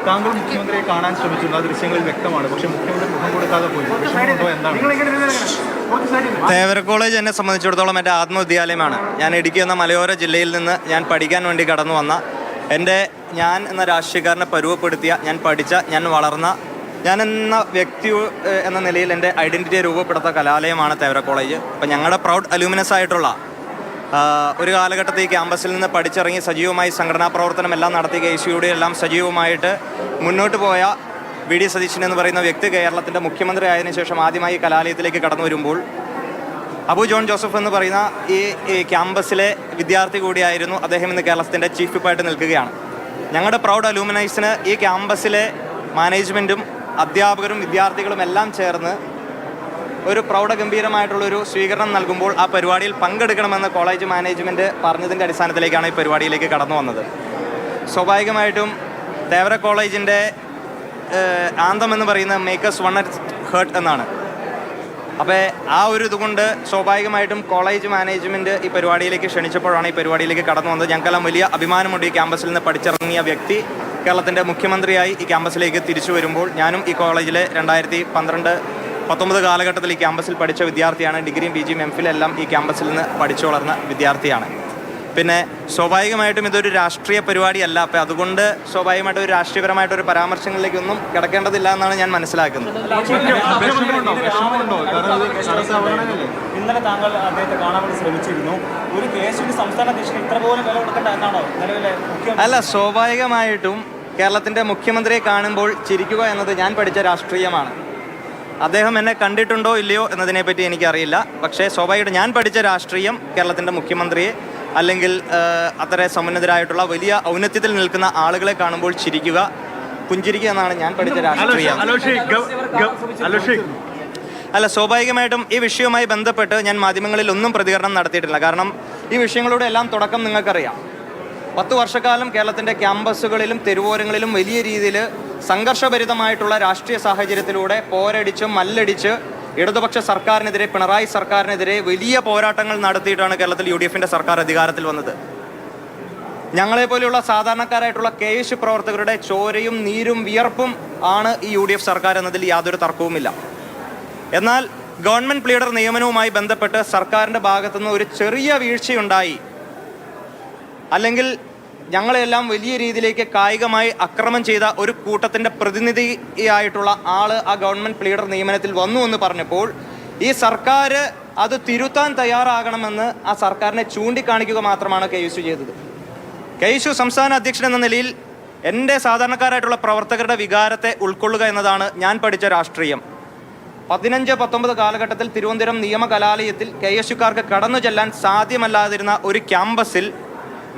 താങ്കൾ മുഖ്യമന്ത്രിയെ കാണാൻ ശ്രമിച്ചിരുന്നു, ആ ദൃശ്യങ്ങളിൽ വ്യക്തമാണ്. പക്ഷേ മുഖ്യമന്ത്രി മുഖം കൊടുക്കാതെ പോയി. വിഷമമുണ്ടോ എന്താണ്? തേവര കോളേജ് എന്നെ സംബന്ധിച്ചിടത്തോളം എൻ്റെ ആത്മവിദ്യാലയമാണ്. ഞാൻ ഇടുക്കി എന്ന മലയോര ജില്ലയിൽ നിന്ന് ഞാൻ പഠിക്കാൻ വേണ്ടി കടന്നു വന്ന, ഞാൻ എന്ന രാഷ്ട്രീയക്കാരനെ പരുവപ്പെടുത്തിയ, ഞാൻ പഠിച്ച, ഞാൻ വളർന്ന, ഞാൻ എന്ന വ്യക്തി എന്ന നിലയിൽ എൻ്റെ ഐഡൻറ്റിറ്റിയെ രൂപപ്പെടുത്ത കലാലയമാണ് തേവര കോളേജ്. അപ്പം ഞങ്ങളുടെ പ്രൗഡ് അലൂമിനസ് ആയിട്ടുള്ള ഒരു കാലഘട്ടത്തിൽ ഈ ക്യാമ്പസിൽ നിന്ന് പഠിച്ചിറങ്ങി സജീവമായി സംഘടനാ പ്രവർത്തനം എല്ലാം നടത്തി KCUയുടെ എല്ലാം സജീവമായിട്ട് മുന്നോട്ട് പോയ VD സതീശൻ എന്ന് പറയുന്ന വ്യക്തി കേരളത്തിൻ്റെ മുഖ്യമന്ത്രി ആയതിനു ശേഷം ആദ്യമായി കലാലയത്തിലേക്ക് കടന്നു വരുമ്പോൾ അബു ജോൺ ജോസഫ് എന്ന് പറയുന്ന ഈ ക്യാമ്പസിലെ വിദ്യാർത്ഥി കൂടിയായിരുന്നു അദ്ദേഹം. ഇന്ന് കേരളത്തിൻ്റെ ചീഫ് വിപ്പായിട്ട് നിൽക്കുകയാണ്. ഞങ്ങളുടെ പ്രൗഡ് അലൂമിനൈസിന് ഈ ക്യാമ്പസിലെ മാനേജ്മെൻറ്റും അധ്യാപകരും വിദ്യാർത്ഥികളും എല്ലാം ചേർന്ന് ഒരു പ്രൗഢഗംഭീരമായിട്ടുള്ളൊരു സ്വീകരണം നൽകുമ്പോൾ ആ പരിപാടിയിൽ പങ്കെടുക്കണമെന്ന് കോളേജ് മാനേജ്മെൻറ്റ് പറഞ്ഞതിൻ്റെ അടിസ്ഥാനത്തിലേക്കാണ് ഈ പരിപാടിയിലേക്ക് കടന്നു വന്നത്. സ്വാഭാവികമായിട്ടും തേവര കോളേജിൻ്റെ ആന്തം എന്ന് പറയുന്നത് മേക്കേഴ്സ് വൺ അറ്റ് ഹേർട്ട് എന്നാണ്. അപ്പോൾ ആ ഒരു ഇതുകൊണ്ട് സ്വാഭാവികമായിട്ടും കോളേജ് മാനേജ്മെൻറ്റ് ഈ പരിപാടിയിലേക്ക് ക്ഷണിച്ചപ്പോഴാണ് ഈ പരിപാടിയിലേക്ക് കടന്നു വന്നത്. ഞങ്ങൾക്കെല്ലാം വലിയ അഭിമാനമുണ്ട്. ഈ ക്യാമ്പസിൽ നിന്ന് പഠിച്ചിറങ്ങിയ വ്യക്തി കേരളത്തിൻ്റെ മുഖ്യമന്ത്രിയായി ഈ ക്യാമ്പസിലേക്ക് തിരിച്ചു വരുമ്പോൾ ഞാനും ഈ കോളേജിലെ 2012-19 കാലഘട്ടത്തിൽ ഈ ക്യാമ്പസിൽ പഠിച്ച വിദ്യാർത്ഥിയാണ്. ഡിഗ്രിയും PGയും MPhil എല്ലാം ഈ ക്യാമ്പസിൽ നിന്ന് പഠിച്ചു വളർന്ന വിദ്യാർത്ഥിയാണ്. പിന്നെ സ്വാഭാവികമായിട്ടും ഇതൊരു രാഷ്ട്രീയ പരിപാടിയല്ല. അപ്പോൾ അതുകൊണ്ട് സ്വാഭാവികമായിട്ടും ഒരു രാഷ്ട്രീയപരമായിട്ടൊരു പരാമർശങ്ങളിലേക്കൊന്നും കിടക്കേണ്ടതില്ല എന്നാണ് ഞാൻ മനസ്സിലാക്കുന്നത്. ഇന്നലെ താങ്കൾ അദ്ദേഹത്തെ കാണാൻ വേണ്ടി ശ്രമിച്ചിരുന്നു. ഒരു KCU സംസ്ഥാന അധ്യക്ഷൻ ഇത്ര പോലും വില കൊടുക്കേണ്ട എന്നാണോ നിലവിലെ മുഖ്യമന്ത്രി? അല്ല, സ്വാഭാവികമായിട്ടും കേരളത്തിൻ്റെ മുഖ്യമന്ത്രിയെ കാണുമ്പോൾ ചിരിക്കുക എന്നത് ഞാൻ പഠിച്ച രാഷ്ട്രീയമാണ്. അദ്ദേഹം എന്നെ കണ്ടിട്ടുണ്ടോ ഇല്ലയോ എന്നതിനെപ്പറ്റി എനിക്കറിയില്ല. പക്ഷേ സ്വാഭാവികമായിട്ടും ഞാൻ പഠിച്ച രാഷ്ട്രീയം കേരളത്തിൻ്റെ മുഖ്യമന്ത്രിയെ അല്ലെങ്കിൽ അത്ര സമുന്നതരായിട്ടുള്ള വലിയ ഔന്നത്യത്തിൽ നിൽക്കുന്ന ആളുകളെ കാണുമ്പോൾ ചിരിക്കുക, പുഞ്ചിരിക്കുക എന്നാണ് ഞാൻ പഠിച്ച രാഷ്ട്രീയം. അല്ല, സ്വാഭാവികമായിട്ടും ഈ വിഷയവുമായി ബന്ധപ്പെട്ട് ഞാൻ മാധ്യമങ്ങളിൽ ഒന്നും പ്രതികരണം നടത്തിയിട്ടില്ല. കാരണം ഈ വിഷയങ്ങളുടെ എല്ലാം തുടക്കം നിങ്ങൾക്കറിയാം. 10 വർഷക്കാലം കേരളത്തിൻ്റെ ക്യാമ്പസുകളിലും തെരുവോരങ്ങളിലും വലിയ രീതിയിൽ സംഘർഷഭരിതമായിട്ടുള്ള രാഷ്ട്രീയ സാഹചര്യത്തിലൂടെ പോരടിച്ച് മല്ലടിച്ച് ഇടതുപക്ഷ സർക്കാരിനെതിരെ, പിണറായി സർക്കാരിനെതിരെ വലിയ പോരാട്ടങ്ങൾ നടത്തിയിട്ടാണ് കേരളത്തിൽ UDFൻ്റെ സർക്കാർ അധികാരത്തിൽ വന്നത്. ഞങ്ങളെപ്പോലെയുള്ള സാധാരണക്കാരായിട്ടുള്ള KSU പ്രവർത്തകരുടെ ചോരയും നീരും വിയർപ്പും ആണ് ഈ UDF സർക്കാർ എന്നതിൽ യാതൊരു തർക്കവുമില്ല. എന്നാൽ ഗവൺമെൻറ് പ്ലീഡർ നിയമനവുമായി ബന്ധപ്പെട്ട് സർക്കാരിൻ്റെ ഭാഗത്തുനിന്ന് ഒരു ചെറിയ വീഴ്ചയുണ്ടായി, അല്ലെങ്കിൽ ഞങ്ങളെല്ലാം വലിയ രീതിയിലേക്ക് കായികമായി അക്രമം ചെയ്ത ഒരു കൂട്ടത്തിൻ്റെ പ്രതിനിധിയായിട്ടുള്ള ആൾ ആ ഗവൺമെൻറ് പ്ലീഡർ നിയമനത്തിൽ വന്നു എന്ന് പറഞ്ഞപ്പോൾ ഈ സർക്കാർ അത് തിരുത്താൻ തയ്യാറാകണമെന്ന് ആ സർക്കാരിനെ ചൂണ്ടിക്കാണിക്കുക മാത്രമാണ് KSU ചെയ്തത്. KSU സംസ്ഥാന അധ്യക്ഷൻ എന്ന നിലയിൽ എൻ്റെ സാധാരണക്കാരായിട്ടുള്ള പ്രവർത്തകരുടെ വികാരത്തെ ഉൾക്കൊള്ളുക എന്നതാണ് ഞാൻ പഠിച്ച രാഷ്ട്രീയം. 15-19 കാലഘട്ടത്തിൽ തിരുവനന്തപുരം നിയമ കലാലയത്തിൽ KSUക്കാർക്ക് കടന്നു ചെല്ലാൻ സാധ്യമല്ലാതിരുന്ന ഒരു ക്യാമ്പസിൽ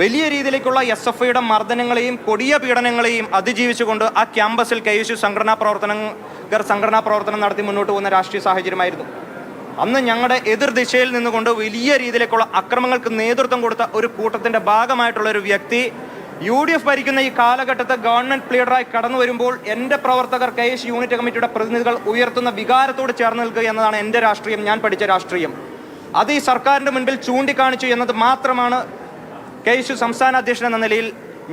വലിയ രീതിയിലേക്കുള്ള SFIയുടെ മർദ്ദനങ്ങളെയും കൊടിയ പീഡനങ്ങളെയും അതിജീവിച്ചുകൊണ്ട് ആ ക്യാമ്പസിൽ KSU സംഘടനാ പ്രവർത്തനം നടത്തി മുന്നോട്ട് പോകുന്ന രാഷ്ട്രീയ സാഹചര്യമായിരുന്നു. അന്ന് ഞങ്ങളുടെ എതിർ ദിശയിൽ നിന്നുകൊണ്ട് വലിയ രീതിയിലേക്കുള്ള അക്രമങ്ങൾക്ക് നേതൃത്വം കൊടുത്ത ഒരു കൂട്ടത്തിൻ്റെ ഭാഗമായിട്ടുള്ള ഒരു വ്യക്തി UDF ഭരിക്കുന്ന ഈ കാലഘട്ടത്ത് ഗവൺമെൻറ് പ്ലീഡറായി കടന്നു വരുമ്പോൾ എൻ്റെ പ്രവർത്തകർ KSU യൂണിറ്റ് കമ്മിറ്റിയുടെ പ്രതിനിധികൾ ഉയർത്തുന്ന വികാരത്തോട് ചേർന്ന് നിൽക്കുക എന്നതാണ് എൻ്റെ രാഷ്ട്രീയം, ഞാൻ പഠിച്ച രാഷ്ട്രീയം. അത് ഈ സർക്കാരിൻ്റെ മുൻപിൽ ചൂണ്ടിക്കാണിച്ചു എന്നത് മാത്രമാണ് KSU സംസ്ഥാന അധ്യക്ഷൻ എന്ന നിലയിൽ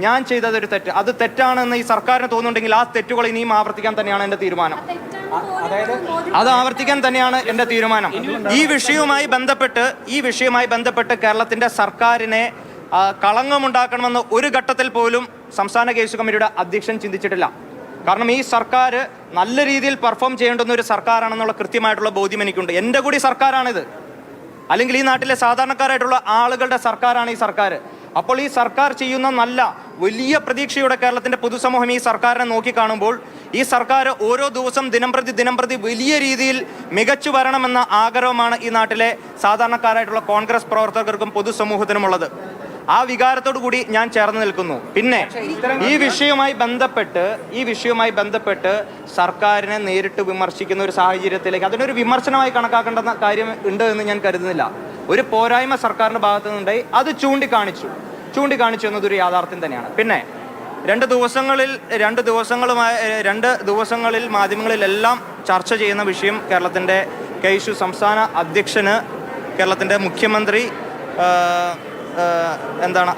ഞാൻ ചെയ്തതൊരു തെറ്റ്. അത് തെറ്റാണെന്ന് ഈ സർക്കാരിന് തോന്നുന്നുണ്ടെങ്കിൽ ആ തെറ്റുകൾ ഇനിയും ആവർത്തിക്കാൻ തന്നെയാണ് എൻ്റെ തീരുമാനം. അത് ആവർത്തിക്കാൻ തന്നെയാണ് എൻ്റെ തീരുമാനം. ഈ വിഷയവുമായി ബന്ധപ്പെട്ട് കേരളത്തിൻ്റെ സർക്കാരിനെ കളങ്കമുണ്ടാക്കണമെന്ന് ഒരു ഘട്ടത്തിൽ പോലും സംസ്ഥാന KSU കമ്മിറ്റിയുടെ അധ്യക്ഷൻ ചിന്തിച്ചിട്ടില്ല. കാരണം ഈ സർക്കാർ നല്ല രീതിയിൽ പെർഫോം ചെയ്യേണ്ടുന്ന ഒരു സർക്കാരാണെന്നുള്ള കൃത്യമായിട്ടുള്ള ബോധ്യം എനിക്കുണ്ട്. എൻ്റെ കൂടി സർക്കാരാണിത്, അല്ലെങ്കിൽ ഈ നാട്ടിലെ സാധാരണക്കാരായിട്ടുള്ള ആളുകളുടെ സർക്കാരാണ് ഈ സർക്കാർ. അപ്പോൾ ഈ സർക്കാർ ചെയ്യുന്ന നല്ല വലിയ പ്രതീക്ഷയുടെ കേരളത്തിൻ്റെ പൊതുസമൂഹം ഈ സർക്കാരിനെ നോക്കിക്കാണുമ്പോൾ ഈ സർക്കാർ ഓരോ ദിവസം ദിനംപ്രതി വലിയ രീതിയിൽ മികച്ചു വരണമെന്ന ആഗ്രഹമാണ് ഈ നാട്ടിലെ സാധാരണക്കാരായിട്ടുള്ള കോൺഗ്രസ് പ്രവർത്തകർക്കും പൊതുസമൂഹത്തിനുമുള്ളത്. ആ വികാരത്തോടു കൂടി ഞാൻ ചേർന്ന് നിൽക്കുന്നു. പിന്നെ ഈ വിഷയവുമായി ബന്ധപ്പെട്ട് സർക്കാരിനെ നേരിട്ട് വിമർശിക്കുന്ന ഒരു സാഹചര്യത്തിലേക്ക് അതിനൊരു വിമർശനമായി കണക്കാക്കേണ്ട കാര്യം ഉണ്ട് എന്ന് ഞാൻ കരുതുന്നില്ല. ഒരു പോരായ്മ സർക്കാരിൻ്റെ ഭാഗത്തു നിന്നുണ്ടായി, അത് ചൂണ്ടിക്കാണിച്ചു എന്നതൊരു യാഥാർത്ഥ്യം തന്നെയാണ്. പിന്നെ രണ്ട് ദിവസങ്ങളിൽ മാധ്യമങ്ങളിലെല്ലാം ചർച്ച ചെയ്യുന്ന വിഷയം കേരളത്തിൻ്റെ KSU സംസ്ഥാന അധ്യക്ഷന് കേരളത്തിൻ്റെ മുഖ്യമന്ത്രി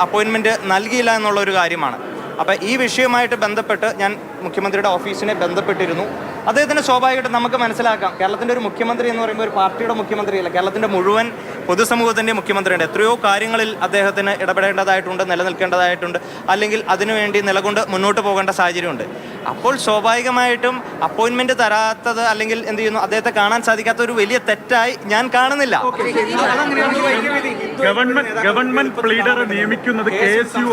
അപ്പോയിൻമെൻറ്റ് നൽകിയില്ല എന്നുള്ളൊരു കാര്യമാണ്. അപ്പോൾ ഈ വിഷയവുമായിട്ട് ബന്ധപ്പെട്ട് ഞാൻ മുഖ്യമന്ത്രിയുടെ ഓഫീസിനെ ബന്ധപ്പെട്ടിരുന്നു. അദ്ദേഹത്തിന് സ്വാഭാവികമായിട്ടും നമുക്ക് മനസ്സിലാക്കാം, കേരളത്തിൻ്റെ ഒരു മുഖ്യമന്ത്രി എന്ന് പറയുമ്പോൾ ഒരു പാർട്ടിയുടെ മുഖ്യമന്ത്രിയല്ല, കേരളത്തിൻ്റെ മുഴുവൻ പൊതുസമൂഹത്തിൻ്റെ മുഖ്യമന്ത്രിയുണ്ട്. എത്രയോ കാര്യങ്ങളിൽ അദ്ദേഹത്തിന് ഇടപെടേണ്ടതായിട്ടുണ്ട്, നിലനിൽക്കേണ്ടതായിട്ടുണ്ട്, അല്ലെങ്കിൽ അതിനുവേണ്ടി നിലകൊണ്ട് മുന്നോട്ട് പോകേണ്ട സാഹചര്യമുണ്ട്. അപ്പോൾ സ്വാഭാവികമായിട്ടും അപ്പോയിൻമെൻറ്റ് തരാത്തത് അല്ലെങ്കിൽ എന്ത് ചെയ്യുന്നു, അദ്ദേഹത്തെ കാണാൻ സാധിക്കാത്ത ഒരു വലിയ തെറ്റായി ഞാൻ കാണുന്നില്ല. ഗവൺമെന്റ് പ്ലീഡറെ നിയമിക്കുന്നത് KSU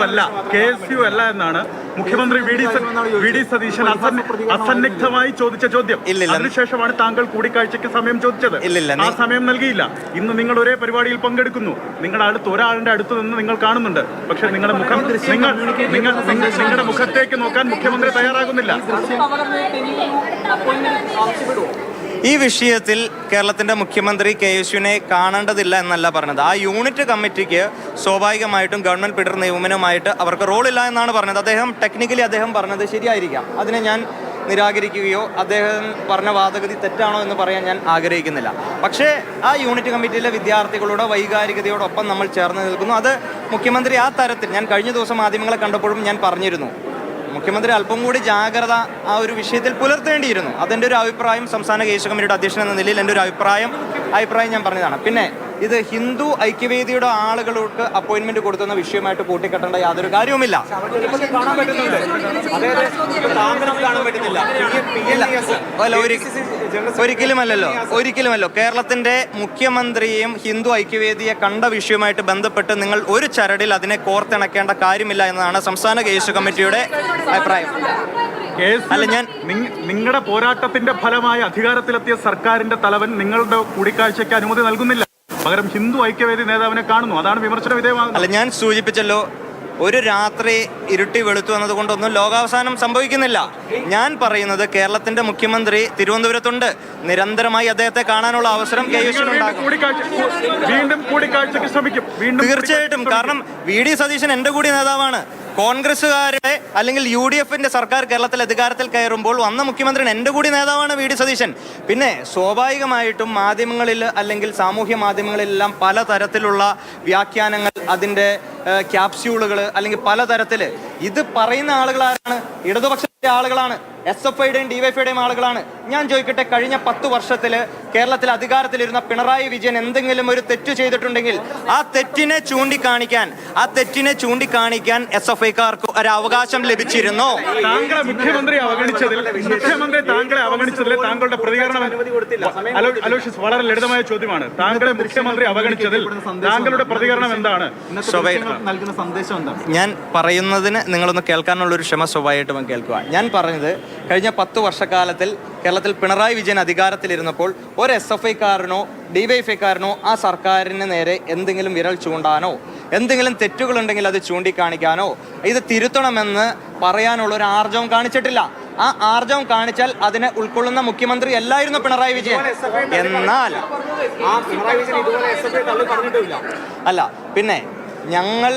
അല്ല എന്നാണ് മുഖ്യമന്ത്രി വി ഡി സതീശൻ അസന്നിഗ്ധമായി ചോദിച്ച ചോദ്യം. അതിനുശേഷമാണ് താങ്കൾ കൂടിക്കാഴ്ചയ്ക്ക് സമയം ചോദിച്ചത്. ആ സമയം നൽകിയില്ല. ഇന്ന് നിങ്ങൾ ഒരേ പരിപാടിയിൽ പങ്കെടുക്കുന്നു. നിങ്ങളുടെ ഒരാളുടെ അടുത്ത് നിന്ന് നിങ്ങൾ കാണുന്നുണ്ട്. പക്ഷെ നിങ്ങളുടെ മുഖത്തേക്ക് നോക്കാൻ മുഖ്യമന്ത്രി തയ്യാറാകുന്നില്ല. ഈ വിഷയത്തിൽ കേരളത്തിൻ്റെ മുഖ്യമന്ത്രി KSUവിനെ കാണേണ്ടതില്ല എന്നല്ല പറഞ്ഞത്. ആ യൂണിറ്റ് കമ്മിറ്റിക്ക് സ്വാഭാവികമായിട്ടും ഗവൺമെൻറ് പ്ലീഡർ നിയമനവുമായിട്ട് അവർക്ക് റോളില്ല എന്നാണ് പറഞ്ഞത്. ടെക്നിക്കലി അദ്ദേഹം പറഞ്ഞത് ശരിയായിരിക്കാം. അതിനെ ഞാൻ നിരാകരിക്കുകയോ അദ്ദേഹം പറഞ്ഞ വാദഗതി തെറ്റാണോ എന്ന് പറയാൻ ഞാൻ ആഗ്രഹിക്കുന്നില്ല. പക്ഷേ ആ യൂണിറ്റ് കമ്മിറ്റിയിലെ വിദ്യാർത്ഥികളുടെ വൈകാരികതയോടൊപ്പം നമ്മൾ ചേർന്ന് നിൽക്കുന്നു. അത് മുഖ്യമന്ത്രി ആ തരത്തിൽ, ഞാൻ കഴിഞ്ഞ ദിവസം മാധ്യമങ്ങളെ കണ്ടപ്പോഴും ഞാൻ പറഞ്ഞിരുന്നു, മുഖ്യമന്ത്രി അല്പം കൂടി ജാഗ്രത ആ ഒരു വിഷയത്തിൽ പുലർത്തേണ്ടിയിരുന്നു. അതെൻ്റെ ഒരു അഭിപ്രായം, സംസ്ഥാന കേസ് കമ്മിറ്റിയുടെ അധ്യക്ഷൻ എന്ന നിലയിൽ എൻ്റെ ഒരു അഭിപ്രായം ഞാൻ പറഞ്ഞതാണ്. പിന്നെ ഇത് ഹിന്ദു ഐക്യവേദിയുടെ ആളുകൾക്ക് അപ്പോയിൻമെന്റ് കൊടുത്തുന്ന വിഷയമായിട്ട് കൂട്ടിക്കെട്ടേണ്ട യാതൊരു കാര്യവുമില്ല. ഒരിക്കലുമല്ലോ. കേരളത്തിന്റെ മുഖ്യമന്ത്രിയെയും ഹിന്ദു ഐക്യവേദിയെ കണ്ട വിഷയവുമായിട്ട് ബന്ധപ്പെട്ട് നിങ്ങൾ ഒരു ചരടിൽ അതിനെ കോർത്തിണക്കേണ്ട കാര്യമില്ല എന്നതാണ് സംസ്ഥാന കേസ് കമ്മിറ്റിയുടെ അഭിപ്രായം. അല്ല, നിങ്ങളുടെ പോരാട്ടത്തിന്റെ ഫലമായി അധികാരത്തിലെത്തിയ സർക്കാരിന്റെ തലവൻ നിങ്ങളുടെ കൂടിക്കാഴ്ചയ്ക്ക് അനുമതി നൽകുന്നില്ല. പകരം ഹിന്ദു ഐക്യവേദി നേതാവിനെ കാണുന്നു. അതാണ് വിമർശന വിധേയമാകുന്നത്. അല്ല, ഞാൻ സൂചിപ്പിച്ചല്ലോ, ഒരു രാത്രി ഇരുട്ടി വെളുത്തു എന്നതുകൊണ്ടൊന്നും ലോകാവസാനം സംഭവിക്കുന്നില്ല. ഞാൻ പറയുന്നത് കേരളത്തിന്റെ മുഖ്യമന്ത്രി തിരുവനന്തപുരത്തുണ്ട്. നിരന്തരമായി അദ്ദേഹത്തെ കാണാനുള്ള അവസരം തീർച്ചയായിട്ടും. കാരണം VD സതീശൻ എൻ്റെ കൂടി നേതാവാണ്. കോൺഗ്രസ്സുകാരുടെ അല്ലെങ്കിൽ UDFന്റെ സർക്കാർ കേരളത്തിൽ അധികാരത്തിൽ കയറുമ്പോൾ വന്ന മുഖ്യമന്ത്രി എൻ്റെ കൂടി നേതാവാണ് VD സതീശൻ. പിന്നെ സ്വാഭാവികമായിട്ടും മാധ്യമങ്ങളിൽ അല്ലെങ്കിൽ സാമൂഹ്യ മാധ്യമങ്ങളിലെല്ലാം പലതരത്തിലുള്ള വ്യാഖ്യാനങ്ങൾ, അതിൻ്റെ ക്യാപ്സ്യൂളുകൾ അല്ലെങ്കിൽ പലതരത്തിൽ ഇത് പറയുന്ന ആളുകളാരാണ്? ഇടതുപക്ഷത്തെ ആളുകളാണ്, SFIയുടെയും DYFIയുടെയും ആളുകളാണ്. ഞാൻ ചോദിക്കട്ടെ, കഴിഞ്ഞ 10 വർഷത്തിൽ കേരളത്തിൽ അധികാരത്തിലിരുന്ന പിണറായി വിജയൻ എന്തെങ്കിലും ഒരു തെറ്റ് ചെയ്തിട്ടുണ്ടെങ്കിൽ ആ തെറ്റിനെ ചൂണ്ടിക്കാണിക്കാൻ SFIക്കാർക്ക് ഒരു അവകാശം ലഭിച്ചിരുന്നോ? മുഖ്യമന്ത്രി താങ്കളെ അവഗണിച്ചതിൽ താങ്കളുടെ പ്രതികരണം അലോഷ്യസ്, വളരെ ലളിതമായ ചോദ്യമാണ്. താങ്കളെ മുഖ്യമന്ത്രി അവഗണിച്ചതിൽ താങ്കളുടെ പ്രതികരണം എന്താണ്? നൽകുന്ന സന്ദേശം എന്താണ്? ഞാൻ പറയുന്നതിന് നിങ്ങളൊന്ന് കേൾക്കാനുള്ളൊരു ക്ഷമ സ്വാഭാവികമായിട്ടും കേൾക്കുക. ഞാൻ പറഞ്ഞത്, കഴിഞ്ഞ 10 വർഷക്കാലത്തിൽ കേരളത്തിൽ പിണറായി വിജയൻ അധികാരത്തിലിരുന്നപ്പോൾ ഒരു SFIക്കാരനോ DYFIക്കാരനോ ആ സർക്കാരിന് നേരെ എന്തെങ്കിലും വിരൽ ചൂണ്ടാനോ എന്തെങ്കിലും തെറ്റുകളുണ്ടെങ്കിൽ അത് ചൂണ്ടിക്കാണിക്കാനോ ഇത് തിരുത്തണമെന്ന് പറയാനുള്ള ഒരു ആർജവം കാണിച്ചിട്ടില്ല. ആ ആർജവം കാണിച്ചാൽ അതിനെ ഉൾക്കൊള്ളുന്ന മുഖ്യമന്ത്രി അല്ലായിരുന്നു പിണറായി വിജയൻ. എന്നാൽ അല്ല, പിന്നെ ഞങ്ങൾ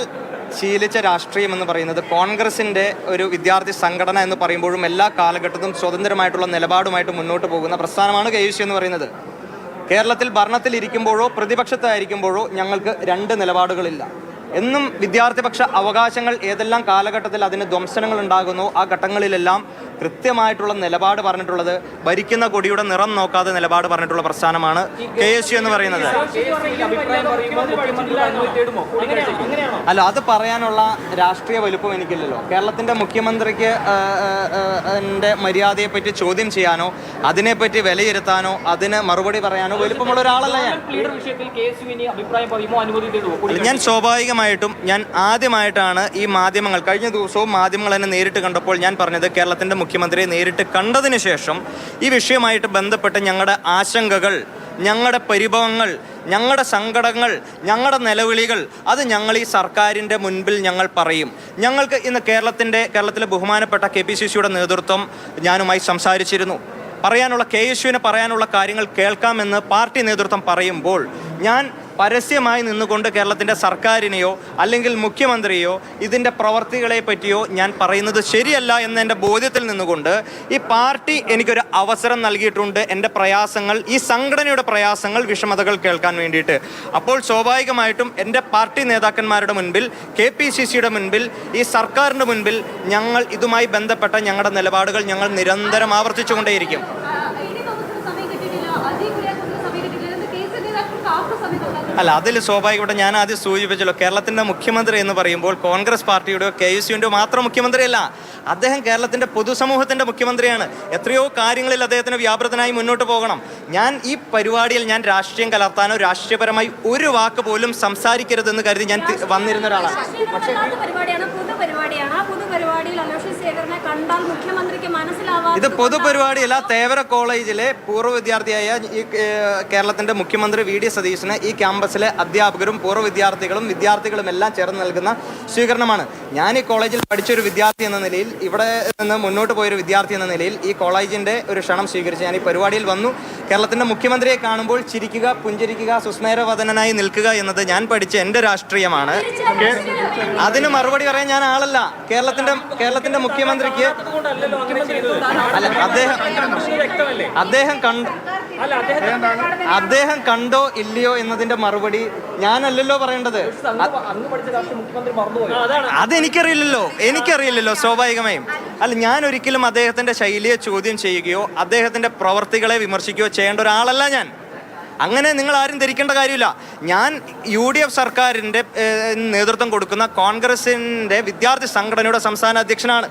ശീലിച്ച രാഷ്ട്രീയം എന്ന് പറയുന്നത് കോൺഗ്രസിൻ്റെ ഒരു വിദ്യാർത്ഥി സംഘടന എന്ന് പറയുമ്പോഴും എല്ലാ കാലഘട്ടത്തും സ്വതന്ത്രമായിട്ടുള്ള നിലപാടുമായിട്ട് മുന്നോട്ട് പോകുന്ന പ്രസ്ഥാനമാണ് KSU എന്ന് പറയുന്നത്. കേരളത്തിൽ ഭരണത്തിലിരിക്കുമ്പോഴോ പ്രതിപക്ഷത്തായിരിക്കുമ്പോഴോ ഞങ്ങൾക്ക് 2 നിലപാടുകളില്ല. എന്നും വിദ്യാർത്ഥിപക്ഷ അവകാശങ്ങൾ ഏതെല്ലാം കാലഘട്ടത്തിൽ അതിന് ധ്വംസനങ്ങൾ ഉണ്ടാകുന്നു ആ ഘട്ടങ്ങളിലെല്ലാം കൃത്യമായിട്ടുള്ള നിലപാട് പറഞ്ഞിട്ടുള്ളത്, ഭരിക്കുന്ന കൊടിയുടെ നിറം നോക്കാതെ നിലപാട് പറഞ്ഞിട്ടുള്ള പ്രസ്ഥാനമാണ് KSU എന്ന് പറയുന്നത്. അല്ല, അത് പറയാനുള്ള രാഷ്ട്രീയ വലുപ്പം എനിക്കില്ലല്ലോ. കേരളത്തിൻ്റെ മുഖ്യമന്ത്രിക്ക് എൻ്റെ മര്യാദയെപ്പറ്റി ചോദ്യം ചെയ്യാനോ അതിനെപ്പറ്റി വിലയിരുത്താനോ അതിന് മറുപടി പറയാനോ വലുപ്പമുള്ള ഒരാളല്ല ഞാൻ. ഞാൻ സ്വാഭാവികമായിട്ടും ആദ്യമായിട്ടാണ് ഈ മാധ്യമങ്ങൾ, കഴിഞ്ഞ ദിവസവും മാധ്യമങ്ങൾ എന്നെ നേരിട്ട് കണ്ടപ്പോൾ ഞാൻ പറഞ്ഞത്, കേരളത്തിൻ്റെ മുഖ്യമന്ത്രിയെ നേരിട്ട് കണ്ടതിന് ശേഷം ഈ വിഷയമായിട്ട് ബന്ധപ്പെട്ട് ഞങ്ങളുടെ ആശങ്കകൾ, ഞങ്ങളുടെ പരിഭവങ്ങൾ, ഞങ്ങളുടെ സങ്കടങ്ങൾ, ഞങ്ങളുടെ നിലവിളികൾ അത് ഞങ്ങൾ ഈ സർക്കാരിൻ്റെ മുൻപിൽ ഞങ്ങൾ പറയും. ഞങ്ങൾക്ക് ഇന്ന് കേരളത്തിലെ ബഹുമാനപ്പെട്ട KPCCയുടെ നേതൃത്വം ഞാനുമായി സംസാരിച്ചിരുന്നു. KSUവിന് പറയാനുള്ള കാര്യങ്ങൾ കേൾക്കാമെന്ന് പാർട്ടി നേതൃത്വം പറയുമ്പോൾ ഞാൻ പരസ്യമായി നിന്നുകൊണ്ട് കേരളത്തിൻ്റെ സർക്കാരിനെയോ അല്ലെങ്കിൽ മുഖ്യമന്ത്രിയോ ഇതിൻ്റെ പ്രവർത്തികളെ പറ്റിയോ ഞാൻ പറയുന്നത് ശരിയല്ല എന്ന എൻ്റെ ബോധ്യത്തിൽ നിന്നുകൊണ്ട് ഈ പാർട്ടി എനിക്കൊരു അവസരം നൽകിയിട്ടുണ്ട് എൻ്റെ പ്രയാസങ്ങൾ, ഈ സംഘടനയുടെ പ്രയാസങ്ങൾ, വിഷമതകൾ കേൾക്കാൻ വേണ്ടിയിട്ട്. അപ്പോൾ സ്വാഭാവികമായിട്ടും എൻ്റെ പാർട്ടി നേതാക്കന്മാരുടെ മുൻപിൽ, KPCCയുടെ മുൻപിൽ, ഈ സർക്കാരിൻ്റെ മുൻപിൽ ഞങ്ങൾ ഇതുമായി ബന്ധപ്പെട്ട ഞങ്ങളുടെ നിലപാടുകൾ ഞങ്ങൾ നിരന്തരം ആവർത്തിച്ചുകൊണ്ടേയിരിക്കും. അല്ല, അതിൽ സ്വാഭാവികമായിട്ടും ഞാൻ ആദ്യം സൂചിപ്പിച്ചല്ലോ, കേരളത്തിൻ്റെ മുഖ്യമന്ത്രി എന്ന് പറയുമ്പോൾ കോൺഗ്രസ് പാർട്ടിയുടെയോ KSUവിൻ്റെയോ മാത്രം മുഖ്യമന്ത്രിയല്ല. അദ്ദേഹം കേരളത്തിൻ്റെ പൊതുസമൂഹത്തിൻ്റെ മുഖ്യമന്ത്രിയാണ്. എത്രയോ കാര്യങ്ങളിൽ അദ്ദേഹത്തിന് വ്യാപൃതനായി മുന്നോട്ട് പോകണം. ഞാൻ ഈ പരിപാടിയിൽ ഞാൻ രാഷ്ട്രീയം കലർത്താനോ രാഷ്ട്രീയപരമായി ഒരു വാക്ക് പോലും സംസാരിക്കരുതെന്ന് കരുതി ഞാൻ വന്നിരുന്ന ഒരാളാണ്. ഇത് പൊതുപരിപാടിയല്ല. തേവര കോളേജിലെ പൂർവ്വ വിദ്യാർത്ഥിയായ ഈ കേരളത്തിൻ്റെ മുഖ്യമന്ത്രി VD സതീശന് ഈ ക്യാമ്പസിലെ അധ്യാപകരും പൂർവ്വ വിദ്യാർത്ഥികളും എല്ലാം ചേർന്ന് നൽകുന്ന സ്വീകരണമാണ്. ഞാൻ ഈ കോളേജിൽ പഠിച്ചൊരു വിദ്യാർത്ഥി എന്ന നിലയിൽ, ഇവിടെ നിന്ന് മുന്നോട്ട് പോയൊരു വിദ്യാർത്ഥി എന്ന നിലയിൽ ഈ കോളേജിൻ്റെ ഒരു ക്ഷണം സ്വീകരിച്ച് ഞാൻ ഈ പരിപാടിയിൽ വന്നു. കേരളത്തിൻ്റെ മുഖ്യമന്ത്രിയെ കാണുമ്പോൾ ചിരിക്കുക, പുഞ്ചിരിക്കുക, സുസ്മേരവദനായി നിൽക്കുക എന്നത് ഞാൻ പഠിച്ച എൻ്റെ രാഷ്ട്രീയമാണ്. അതിന് മറുപടി പറയാൻ ഞാൻ ആളല്ല. കേരളത്തിൻ്റെ മുഖ്യമന്ത്രിക്ക് അല്ല, അദ്ദേഹം കണ്ടോ ഇല്ലയോ എന്നതിന്റെ മറുപടി ഞാനല്ലല്ലോ പറയേണ്ടത്. എനിക്കറിയില്ലല്ലോ സ്വാഭാവികമായും. അല്ല, ഞാൻ ഒരിക്കലും അദ്ദേഹത്തിന്റെ ശൈലിയെ ചോദ്യം ചെയ്യുകയോ അദ്ദേഹത്തിന്റെ പ്രവർത്തികളെ വിമർശിക്കുകയോ ചെയ്യേണ്ട ഒരാളല്ല ഞാൻ. അങ്ങനെ നിങ്ങൾ ആരും ധരിക്കേണ്ട കാര്യമില്ല. ഞാൻ UDF സർക്കാരിൻ്റെ നേതൃത്വം കൊടുക്കുന്ന കോൺഗ്രസിൻ്റെ വിദ്യാർത്ഥി സംഘടനയുടെ സംസ്ഥാന അധ്യക്ഷനാണ്.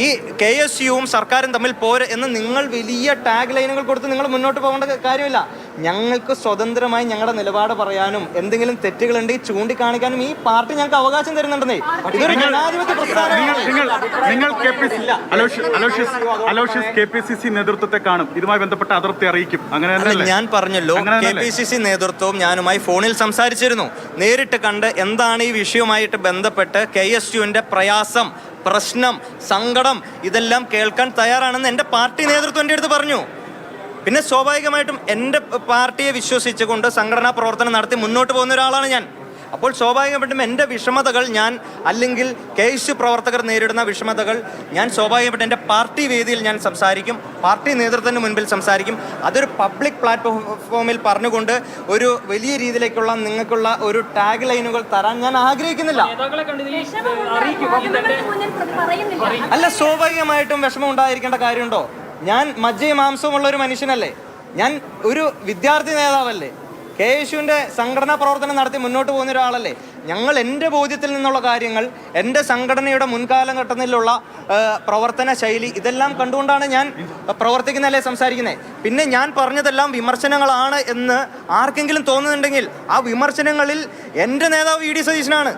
ഈ KSUവും സർക്കാരും തമ്മിൽ പോര് എന്ന് നിങ്ങൾ വലിയ ടാഗ് ലൈനുകൾ കൊടുത്ത് നിങ്ങൾ മുന്നോട്ട് പോകേണ്ട കാര്യമില്ല. ഞങ്ങൾക്ക് സ്വതന്ത്രമായി ഞങ്ങളുടെ നിലപാട് പറയാനും എന്തെങ്കിലും തെറ്റുകളുണ്ടെങ്കിൽ ചൂണ്ടിക്കാണിക്കാനും ഈ പാർട്ടി ഞങ്ങൾക്ക് അവകാശം തരുന്നുണ്ടെന്നേ. ഇതൊരു ജനാധിപത്യ KPCC നേതൃത്വത്തെ കാണും, ഇതുമായി ബന്ധപ്പെട്ട അതിർത്തി അറിയിക്കും. അങ്ങനെ ഞാൻ പറഞ്ഞല്ലോ, KPCC നേതൃത്വവും ഞാനുമായി ഫോണിൽ സംസാരിച്ചിരുന്നു. നേരിട്ട് കണ്ട് എന്താണ് ഈ വിഷയവുമായിട്ട് ബന്ധപ്പെട്ട് KSUവിൻ്റെ പ്രയാസം, പ്രശ്നം, സങ്കടം ഇതെല്ലാം കേൾക്കാൻ തയ്യാറാണെന്ന് എൻ്റെ പാർട്ടി നേതൃത്വം എൻ്റെ അടുത്ത് പറഞ്ഞു. പിന്നെ സ്വാഭാവികമായിട്ടും എൻ്റെ പാർട്ടിയെ വിശ്വസിച്ചുകൊണ്ട് സംഘടനാ പ്രവർത്തനം നടത്തി മുന്നോട്ട് പോകുന്ന ഒരാളാണ് ഞാൻ. അപ്പോൾ സ്വാഭാവികമായിട്ടും എൻ്റെ വിഷമതകൾ ഞാൻ, അല്ലെങ്കിൽ KSU പ്രവർത്തകർ നേരിടുന്ന വിഷമതകൾ ഞാൻ സ്വാഭാവികമായിട്ടും എൻ്റെ പാർട്ടി വേദിയിൽ ഞാൻ സംസാരിക്കും, പാർട്ടി നേതൃത്വത്തിന് മുൻപിൽ സംസാരിക്കും. അതൊരു പബ്ലിക് പ്ലാറ്റ്ഫോമിൽ പറഞ്ഞുകൊണ്ട് ഒരു വലിയ രീതിയിലേക്കുള്ള നിങ്ങൾക്കുള്ള ഒരു ടാഗ് ലൈനുകൾ തരാൻ ഞാൻ ആഗ്രഹിക്കുന്നില്ല. അല്ല, സ്വാഭാവികമായിട്ടും വിഷമം ഉണ്ടായിരിക്കേണ്ട കാര്യമുണ്ടോ? ഞാൻ മജ്ജയും മാംസവുമുള്ള ഒരു മനുഷ്യനല്ലേ? ഞാൻ ഒരു വിദ്യാർത്ഥി നേതാവല്ലേ? KSUവിൻ്റെ സംഘടനാ പ്രവർത്തനം നടത്തി മുന്നോട്ട് പോകുന്ന ഒരാളല്ലേ? ഞങ്ങൾ എൻ്റെ ബോധ്യത്തിൽ നിന്നുള്ള കാര്യങ്ങൾ, എൻ്റെ സംഘടനയുടെ മുൻകാലഘട്ടത്തിലുള്ള പ്രവർത്തന ശൈലി ഇതെല്ലാം കണ്ടുകൊണ്ടാണ് ഞാൻ പ്രവർത്തിക്കുന്നതല്ലേ സംസാരിക്കുന്നത്. പിന്നെ ഞാൻ പറഞ്ഞതെല്ലാം വിമർശനങ്ങളാണ് എന്ന് ആർക്കെങ്കിലും തോന്നുന്നുണ്ടെങ്കിൽ ആ വിമർശനങ്ങളിൽ എൻ്റെ നേതാവ് VD സതീശനാണ്.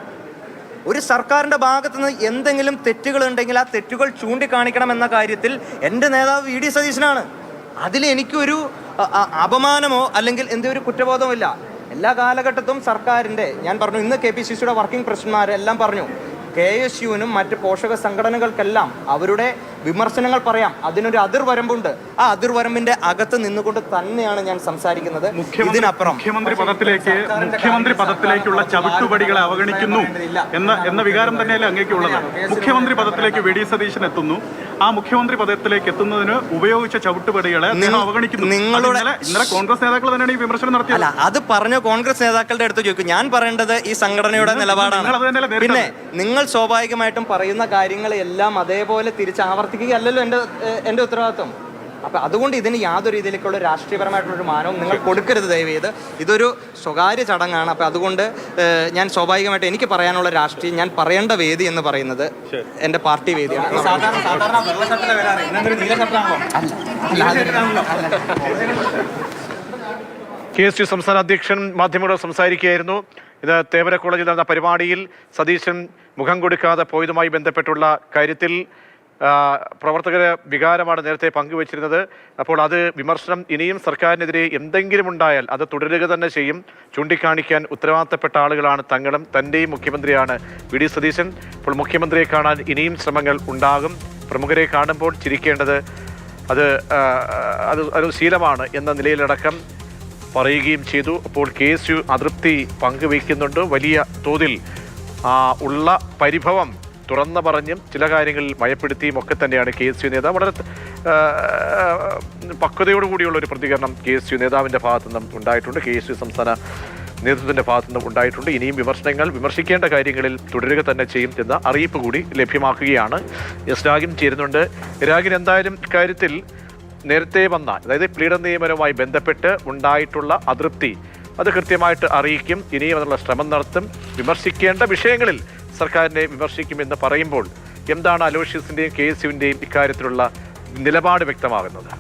ഒരു സർക്കാരിൻ്റെ ഭാഗത്തു നിന്ന് എന്തെങ്കിലും തെറ്റുകളുണ്ടെങ്കിൽ ആ തെറ്റുകൾ ചൂണ്ടിക്കാണിക്കണമെന്ന കാര്യത്തിൽ എൻ്റെ നേതാവ് VD സതീശനാണ്. അതിൽ എനിക്കൊരു അപമാനമോ അല്ലെങ്കിൽ എന്തൊരു കുറ്റബോധമോ ഇല്ല. എല്ലാ കാലഘട്ടത്തും സർക്കാരിൻ്റെ, ഞാൻ പറഞ്ഞു, ഇന്ന് KPCCയുടെ വർക്കിംഗ് പ്രസിഡന്റുമാരെല്ലാം പറഞ്ഞു, KSUവിനും മറ്റ് പോഷക സംഘടനകൾക്കെല്ലാം അവരുടെ വിമർശനങ്ങൾ പറയാം. അതിനൊരു അതിർവരമ്പുണ്ട്. ആ അതിർവരമ്പിന്റെ അകത്ത് നിന്നുകൊണ്ട് തന്നെയാണ് ഞാൻ സംസാരിക്കുന്നത്. ഇതിനപ്പുറം മുഖ്യമന്ത്രി പദത്തിലേക്കുള്ള ചവിട്ടുപടികളെ അവഗണിക്കുന്നു എന്ന വികാരം തന്നെയല്ലേ അങ്ങേക്കുള്ളത്? മുഖ്യമന്ത്രി പദത്തിലേക്ക് VD സതീശൻ എത്തുന്നു. ആ മുഖ്യമന്ത്രി പദത്തിലേക്ക് എത്തുന്നതിന് ഉപയോഗിച്ച ചവിട്ടുപടികളെ അവഗണിക്കുന്നു. ഇന്നലെ കോൺഗ്രസ് നേതാക്കൾ തന്നെയാണ് ഈ വിമർശനം നടത്തിയത്. അല്ല, അത് പറഞ്ഞ കോൺഗ്രസ് നേതാക്കളുടെ അടുത്ത് ചോദിക്കും. ഞാൻ പറയേണ്ടത് ഈ സംഘടനയുടെ നിലപാടാണ്. പിന്നെ നിങ്ങൾ സ്വാഭാവികമായിട്ടും പറയുന്ന കാര്യങ്ങളെല്ലാം അതേപോലെ തിരിച്ചാവർത്തിക്കുകയല്ലല്ലോ എൻ്റെ ഉത്തരവാദിത്വം. അപ്പം അതുകൊണ്ട് ഇതിന് യാതൊരു രീതിയിലേക്കുള്ള രാഷ്ട്രീയപരമായിട്ടുള്ളൊരു മാനവും നിങ്ങൾ കൊടുക്കരുത് ദയവേത്. ഇതൊരു സ്വകാര്യ ചടങ്ങാണ്. അപ്പം അതുകൊണ്ട് ഞാൻ സ്വാഭാവികമായിട്ട് എനിക്ക് പറയാനുള്ള രാഷ്ട്രീയം, ഞാൻ പറയേണ്ട വേദി എന്ന് പറയുന്നത് എൻ്റെ പാർട്ടി വേദിയാണ്. KSU സംസ്ഥാന അധ്യക്ഷൻ മാധ്യമങ്ങളോട് സംസാരിക്കുകയായിരുന്നു. ഇത് തേവര കോളേജിൽ നടന്ന പരിപാടിയിൽ സതീശൻ മുഖം കൊടുക്കാതെ പോയതുമായി ബന്ധപ്പെട്ടുള്ള കാര്യത്തിൽ പ്രവർത്തകർ വികാരമാണ് നേരത്തെ പങ്കുവച്ചിരുന്നത്. അപ്പോൾ അത് വിമർശനം ഇനിയും സർക്കാരിനെതിരെ എന്തെങ്കിലും ഉണ്ടായാൽ അത് തുടരുക തന്നെ ചെയ്യും. ചൂണ്ടിക്കാണിക്കാൻ ഉത്തരവാദിത്തപ്പെട്ട ആളുകളാണ് തങ്ങളും. തൻ്റെയും മുഖ്യമന്ത്രിയാണ് VD സതീശൻ. അപ്പോൾ മുഖ്യമന്ത്രിയെ കാണാൻ ഇനിയും ശ്രമങ്ങൾ ഉണ്ടാകും. പ്രമുഖരെ കാണുമ്പോൾ ചിരിക്കേണ്ടത് അത് ശീലമാണ് എന്ന നിലയിലടക്കം പറയുകയും ചെയ്തു. അപ്പോൾ KSU അതൃപ്തി പങ്കുവയ്ക്കുന്നുണ്ട്. വലിയ തോതിൽ ഉള്ള പരിഭവം തുറന്നു പറഞ്ഞും ചില കാര്യങ്ങളിൽ മയപ്പെടുത്തിയും ഒക്കെ തന്നെയാണ് KSU നേതാവ്. വളരെ പക്വതയോടുകൂടിയുള്ള ഒരു പ്രതികരണം KSU നേതാവിൻ്റെ ഭാഗത്തു നിന്നും ഉണ്ടായിട്ടുണ്ട്. KSU സംസ്ഥാന നേതൃത്വത്തിൻ്റെ ഭാഗത്തു നിന്നും ഉണ്ടായിട്ടുണ്ട്. ഇനിയും വിമർശിക്കേണ്ട കാര്യങ്ങളിൽ തുടരുക തന്നെ ചെയ്യും എന്ന അറിയിപ്പ് കൂടി ലഭ്യമാക്കുകയാണ്. രാഗിൻ ചേരുന്നുണ്ട്. രാഗിൻ, എന്തായാലും ഇക്കാര്യത്തിൽ നേരത്തെ വന്ന, അതായത് പ്ലീഡർ നിയമനവുമായി ബന്ധപ്പെട്ട് ഉണ്ടായിട്ടുള്ള അതൃപ്തി അത് കൃത്യമായിട്ട് അറിയിക്കും. ഇനിയും അതിനുള്ള ശ്രമം നടത്തും. വിമർശിക്കേണ്ട വിഷയങ്ങളിൽ സർക്കാരിനെ വിമർശിക്കുമെന്ന് പറയുമ്പോൾ എന്താണ് അലോഷ്യസിൻ്റെയും KSUവിൻ്റെയും ഇക്കാര്യത്തിലുള്ള നിലപാട് വ്യക്തമാകുന്നത്?